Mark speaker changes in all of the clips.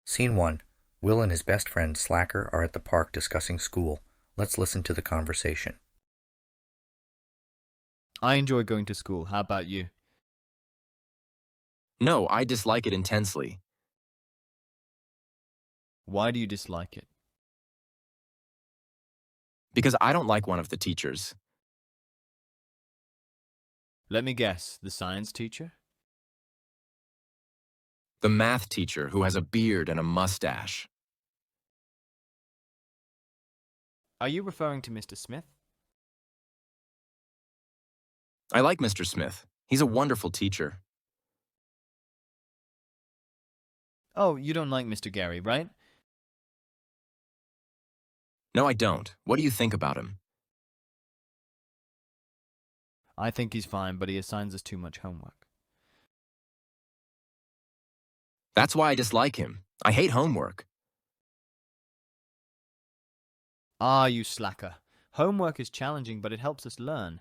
Speaker 1: Scene 1. Will and his best friend Slacker are at the park discussing school. Let's listen to the conversation.
Speaker 2: I enjoy going to school. How about you?
Speaker 3: No, I dislike it intensely.
Speaker 2: Why do you dislike it?
Speaker 3: Because I don't like one of the teachers.
Speaker 2: Let me guess, the science teacher?
Speaker 3: The math teacher who has a beard and a mustache.
Speaker 2: Are you referring to Mr. Smith?
Speaker 3: I like Mr. Smith. He's a wonderful teacher.
Speaker 2: Oh, you don't like Mr. Gary, right?
Speaker 3: No, I don't. What do you think about him?
Speaker 2: I think he's fine, but he assigns us too much homework.
Speaker 3: That's why I dislike him. I hate homework.
Speaker 2: Ah, you slacker. Homework is challenging, but it helps us learn.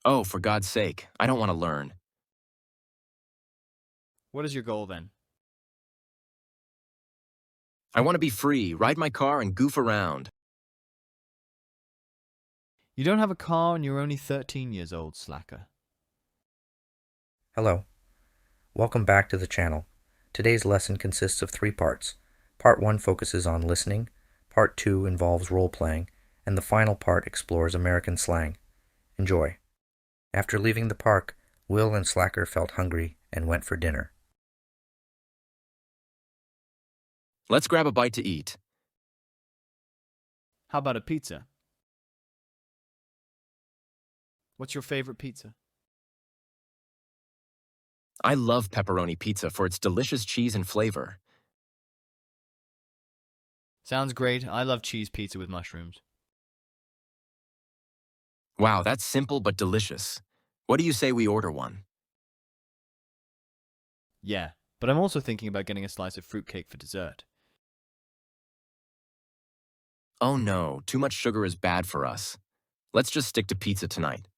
Speaker 3: Oh, for God's sake, I don't want to learn.
Speaker 2: What is your goal then?
Speaker 3: I want to be free, ride my car, and goof around.
Speaker 2: You don't have a car and you're only 13 years old, slacker.
Speaker 1: Hello. Welcome back to the channel. Today's lesson consists of 3 parts. Part 1 focuses on listening, Part 2 involves role-playing, and the final part explores American slang. Enjoy. After leaving the park, Will and Slacker felt hungry and went for dinner.
Speaker 3: Let's grab a bite to eat.
Speaker 2: How about a pizza? What's your favorite pizza?
Speaker 3: I love pepperoni pizza for its delicious cheese and flavor.
Speaker 2: Sounds great. I love cheese pizza with mushrooms.
Speaker 3: Wow, that's simple but delicious. What do you say we order one?
Speaker 2: Yeah, but I'm also thinking about getting a slice of fruitcake for dessert.
Speaker 3: Oh no, too much sugar is bad for us. Let's just stick to pizza tonight.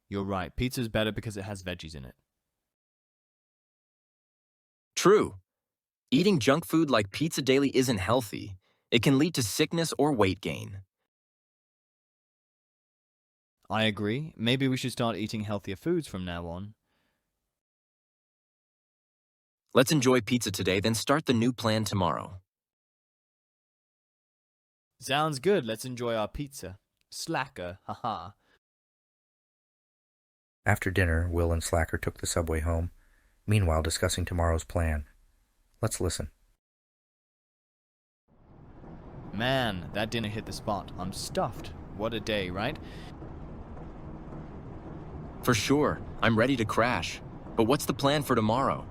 Speaker 2: You're right, pizza's better because it has veggies in it.
Speaker 3: True. Eating junk food like pizza daily isn't healthy. It can lead to sickness or weight gain.
Speaker 2: I agree. Maybe we should start eating healthier foods from now on.
Speaker 3: Let's enjoy pizza today, then start the new plan tomorrow.
Speaker 2: Sounds good. Let's enjoy our pizza. Slacker, haha.
Speaker 1: After dinner, Will and Slacker took the subway home, meanwhile discussing tomorrow's plan. Let's listen.
Speaker 2: Man, that dinner hit the spot. I'm stuffed. What a day, right?
Speaker 3: For sure, I'm ready to crash. But what's the plan for tomorrow?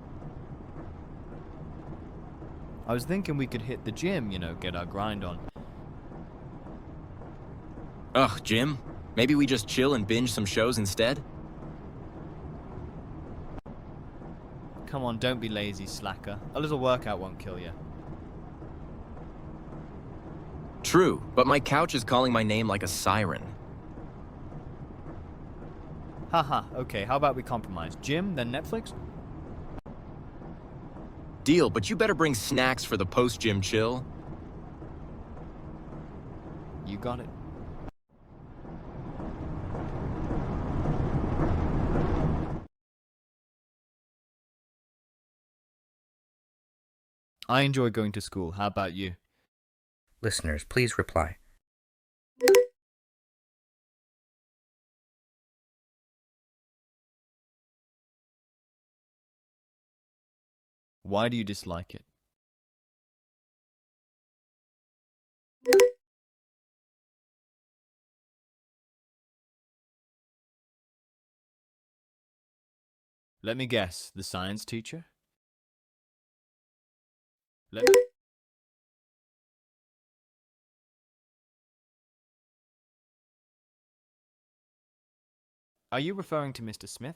Speaker 2: I was thinking we could hit the gym, get our grind on.
Speaker 3: Ugh, Jim. Maybe we just chill and binge some shows instead?
Speaker 2: Come on, don't be lazy, slacker. A little workout won't kill you.
Speaker 3: True, but my couch is calling my name like a siren.
Speaker 2: Haha, okay, how about we compromise? Gym, then Netflix?
Speaker 3: Deal, but you better bring snacks for the post-gym chill.
Speaker 2: You got it. I enjoy going to school. How about you?
Speaker 1: Listeners, please reply.
Speaker 2: Why do you dislike it? Let me guess, the science teacher? Let me... Are you referring to Mr. Smith?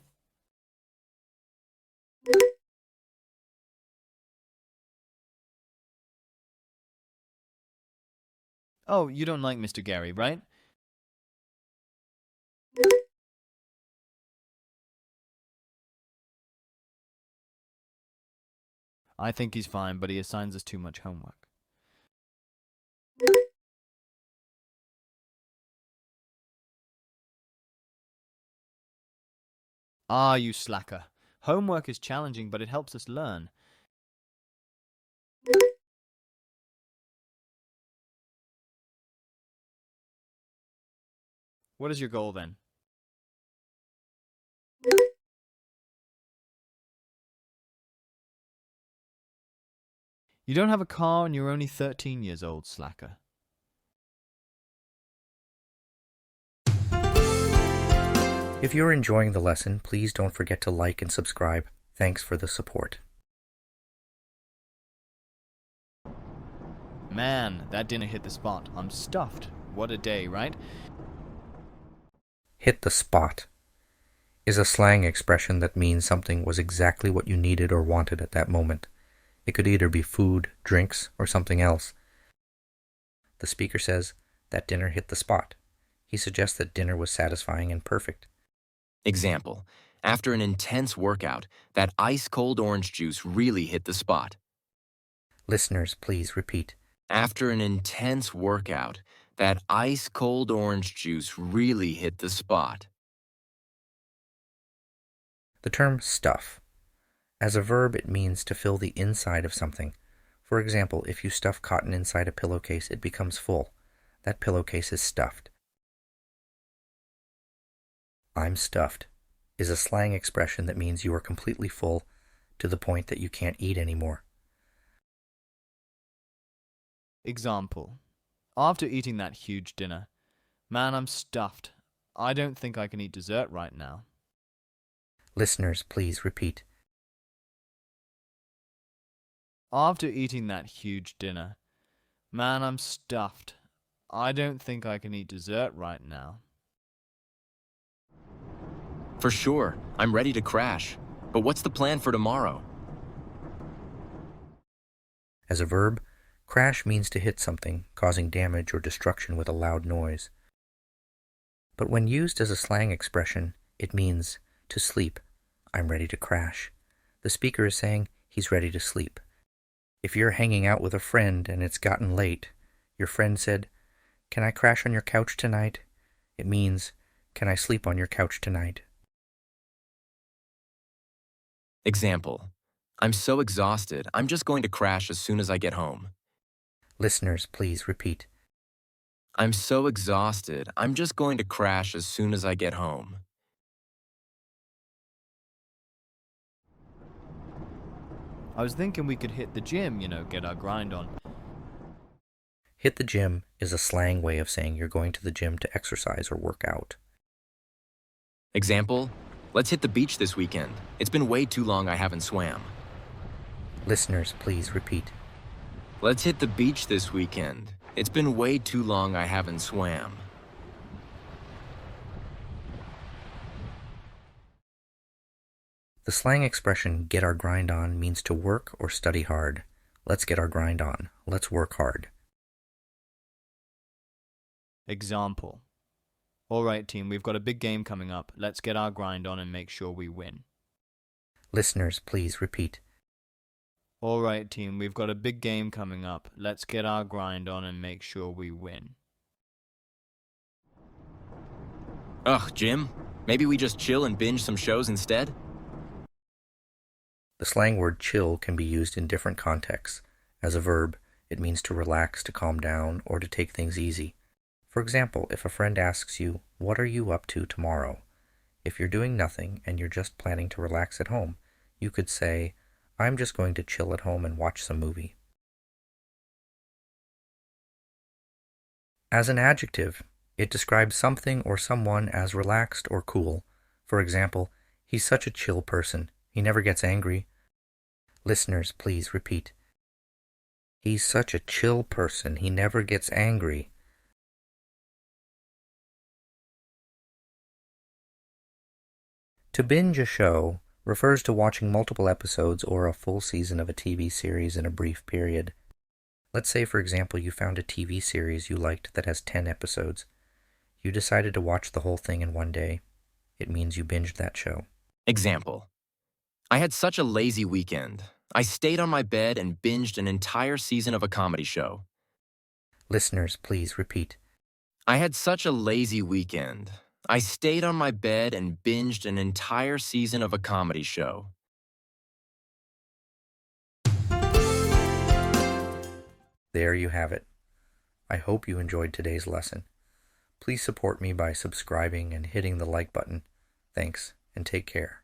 Speaker 2: Oh, you don't like Mr. Gary, right? I think he's fine, but he assigns us too much homework. Ah, you slacker. Homework is challenging, but it helps us learn. What is your goal then? You don't have a car and you're only 13 years old, slacker.
Speaker 1: If you're enjoying the lesson, please don't forget to like and subscribe. Thanks for the support.
Speaker 2: Man, that dinner hit the spot. I'm stuffed. What a day, right?
Speaker 1: Hit the spot is a slang expression that means something was exactly what you needed or wanted at that moment. It could either be food, drinks, or something else. The speaker says, that dinner hit the spot. He suggests that dinner was satisfying and perfect.
Speaker 3: Example, after an intense workout, that ice-cold orange juice really hit the spot.
Speaker 1: Listeners, please repeat.
Speaker 3: After an intense workout, that ice-cold orange juice really hit the spot.
Speaker 1: The term stuff. As a verb, it means to fill the inside of something. For example, if you stuff cotton inside a pillowcase, it becomes full. That pillowcase is stuffed. I'm stuffed is a slang expression that means you are completely full to the point that you can't eat anymore.
Speaker 2: Example. After eating that huge dinner, man, I'm stuffed. I don't think I can eat dessert right now.
Speaker 1: Listeners, please repeat.
Speaker 2: After eating that huge dinner, man, I'm stuffed. I don't think I can eat dessert right now.
Speaker 3: For sure, I'm ready to crash. But what's the plan for tomorrow?
Speaker 1: As a verb, crash means to hit something, causing damage or destruction with a loud noise. But when used as a slang expression, it means to sleep. I'm ready to crash. The speaker is saying he's ready to sleep. If you're hanging out with a friend and it's gotten late, your friend said, "Can I crash on your couch tonight?" It means, "Can I sleep on your couch tonight?"
Speaker 3: Example, I'm so exhausted, I'm just going to crash as soon as I get home.
Speaker 1: Listeners, please repeat.
Speaker 3: I'm so exhausted, I'm just going to crash as soon as I get home.
Speaker 2: I was thinking we could hit the gym, get our grind on.
Speaker 1: Hit the gym is a slang way of saying you're going to the gym to exercise or work out.
Speaker 3: Example, let's hit the beach this weekend. It's been way too long I haven't swam.
Speaker 1: Listeners, please repeat.
Speaker 3: Let's hit the beach this weekend. It's been way too long I haven't swam.
Speaker 1: The slang expression get our grind on means to work or study hard. Let's get our grind on. Let's work hard.
Speaker 2: Example. Alright team, we've got a big game coming up. Let's get our grind on and make sure we win.
Speaker 1: Listeners, please repeat.
Speaker 2: Alright team, we've got a big game coming up. Let's get our grind on and make sure we win.
Speaker 3: Ugh, Jim, maybe we just chill and binge some shows instead?
Speaker 1: The slang word chill can be used in different contexts. As a verb, it means to relax, to calm down, or to take things easy. For example, if a friend asks you, "What are you up to tomorrow?" If you're doing nothing and you're just planning to relax at home, you could say, "I'm just going to chill at home and watch some movie." As an adjective, it describes something or someone as relaxed or cool. For example, he's such a chill person. He never gets angry. Listeners, please repeat. He's such a chill person. He never gets angry. To binge a show refers to watching multiple episodes or a full season of a TV series in a brief period. Let's say, for example, you found a TV series you liked that has 10 episodes. You decided to watch the whole thing in one day. It means you binged that show.
Speaker 3: Example, I had such a lazy weekend. I stayed on my bed and binged an entire season of a comedy show.
Speaker 1: Listeners, please repeat.
Speaker 3: I had such a lazy weekend. I stayed on my bed and binged an entire season of a comedy show.
Speaker 1: There you have it. I hope you enjoyed today's lesson. Please support me by subscribing and hitting the like button. Thanks, and take care.